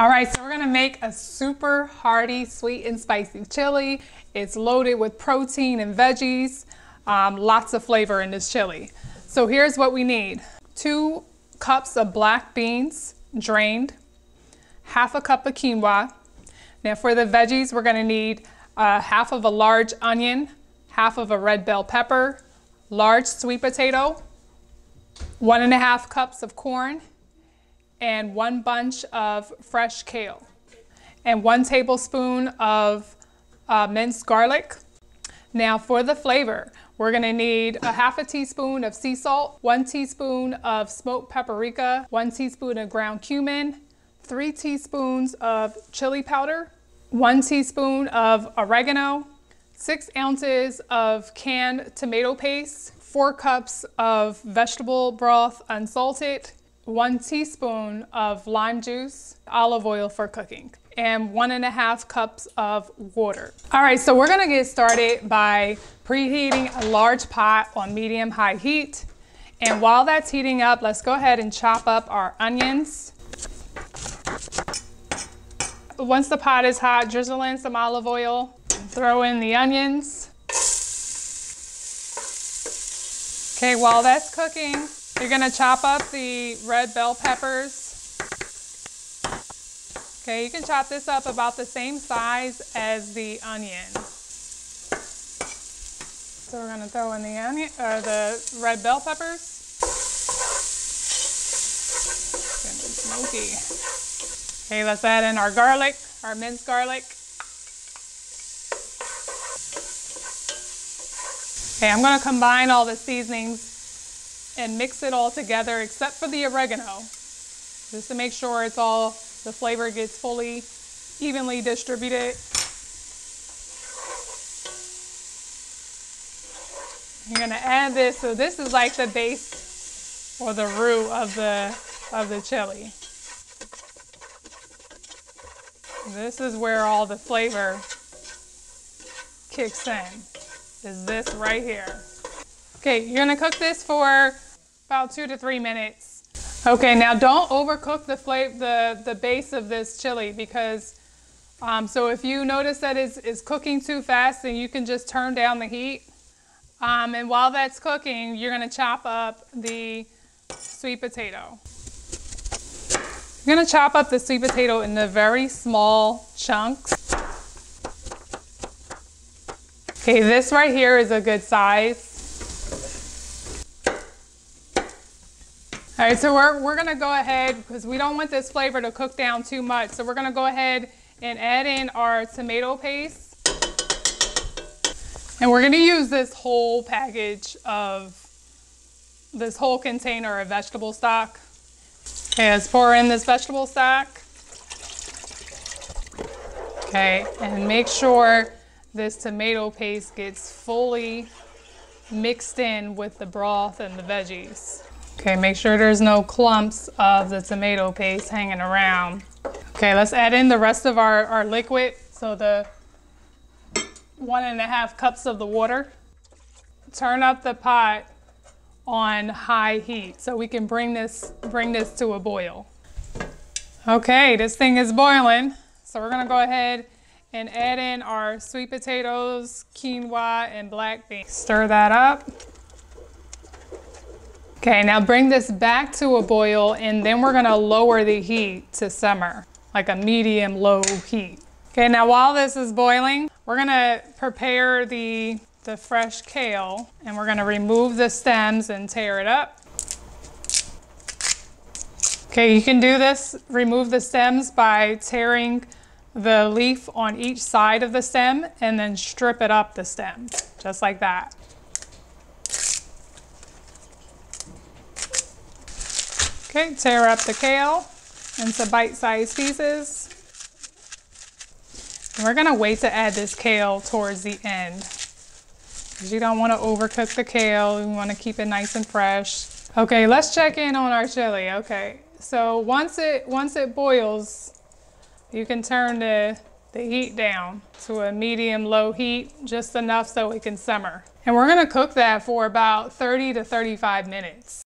All right, so we're gonna make a super hearty, sweet and spicy chili. It's loaded with protein and veggies, lots of flavor in this chili. So here's what we need. 2 cups of black beans, drained, half a cup of quinoa. Now for the veggies, we're gonna need half of a large onion, half of a red bell pepper, large sweet potato, 1.5 cups of corn, and 1 bunch of fresh kale, and 1 tablespoon of minced garlic. Now for the flavor, we're gonna need a half a teaspoon of sea salt, 1 teaspoon of smoked paprika, 1 teaspoon of ground cumin, 3 teaspoons of chili powder, 1 teaspoon of oregano, 6 ounces of canned tomato paste, 4 cups of vegetable broth unsalted, 1 teaspoon of lime juice, olive oil for cooking, and 1.5 cups of water. All right, so we're gonna get started by preheating a large pot on medium-high heat. And while that's heating up, let's go ahead and chop up our onions. Once the pot is hot, drizzle in some olive oil, throw in the onions. Okay, while that's cooking, you're gonna chop up the red bell peppers. Okay, you can chop this up about the same size as the onion. So we're gonna throw in the the red bell peppers. It's gonna be smoky. Okay, let's add in our garlic, our minced garlic. Okay, I'm gonna combine all the seasonings and mix it all together except for the oregano, just to make sure it's all, the flavor gets fully, evenly distributed. You're gonna add this, so this is like the base or the root of the chili. This is where all the flavor kicks in, is this right here. Okay, you're gonna cook this for about 2 to 3 minutes. Okay, now don't overcook the base of this chili, because so if you notice that it's cooking too fast, then you can just turn down the heat. And while that's cooking, you're gonna chop up the sweet potato. You're gonna chop up the sweet potato into very small chunks. Okay, this right here is a good size. All right, so we're gonna go ahead, because we don't want this flavor to cook down too much, so we're gonna go ahead and add in our tomato paste. And we're gonna use this whole package of, this whole container of vegetable stock. Okay, let's pour in this vegetable stock. Okay, and make sure this tomato paste gets fully mixed in with the broth and the veggies. Okay, make sure there's no clumps of the tomato paste hanging around. Okay, let's add in the rest of our liquid. So the 1.5 cups of the water. Turn up the pot on high heat so we can bring this to a boil. Okay, this thing is boiling. So we're gonna go ahead and add in our sweet potatoes, quinoa, and black beans. Stir that up. Okay, now bring this back to a boil, and then we're gonna lower the heat to simmer, like a medium-low heat. Okay, now while this is boiling, we're gonna prepare the fresh kale, and we're gonna remove the stems and tear it up. Okay, you can do this, remove the stems by tearing the leaf on each side of the stem and then strip it up the stem, just like that. Okay, tear up the kale into bite-sized pieces. And we're gonna wait to add this kale towards the end, because you don't wanna overcook the kale. You wanna keep it nice and fresh. Okay, let's check in on our chili. Okay, so once it boils, you can turn the heat down to a medium-low heat, just enough so it can simmer. And we're gonna cook that for about 30 to 35 minutes.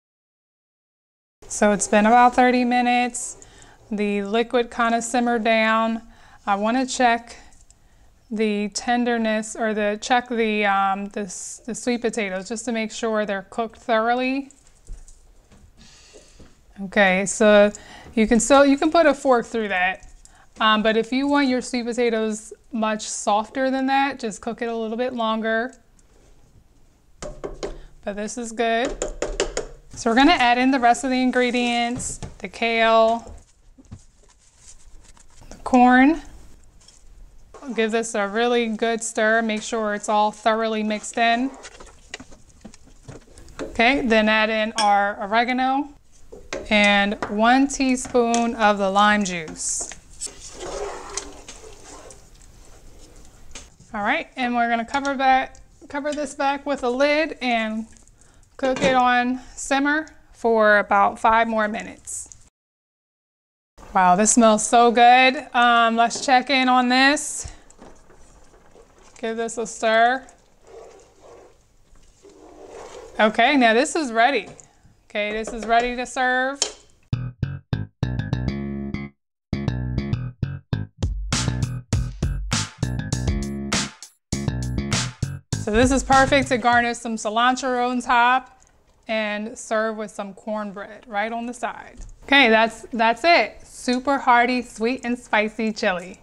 So it's been about 30 minutes. The liquid kind of simmered down. I want to check the tenderness, or check the sweet potatoes just to make sure they're cooked thoroughly. Okay, so you can put a fork through that. But if you want your sweet potatoes much softer than that, just cook it a little bit longer. But this is good. So we're gonna add in the rest of the ingredients, the kale, the corn. Give this a really good stir. Make sure it's all thoroughly mixed in. Okay, then add in our oregano and 1 teaspoon of the lime juice. All right, and we're gonna cover this back with a lid and cook it on simmer for about 5 more minutes. Wow, this smells so good. Let's check in on this. Give this a stir. Okay, now this is ready. Okay, this is ready to serve. So this is perfect to garnish some cilantro on top and serve with some cornbread right on the side. Okay, that's it. Super hearty, sweet and spicy chili.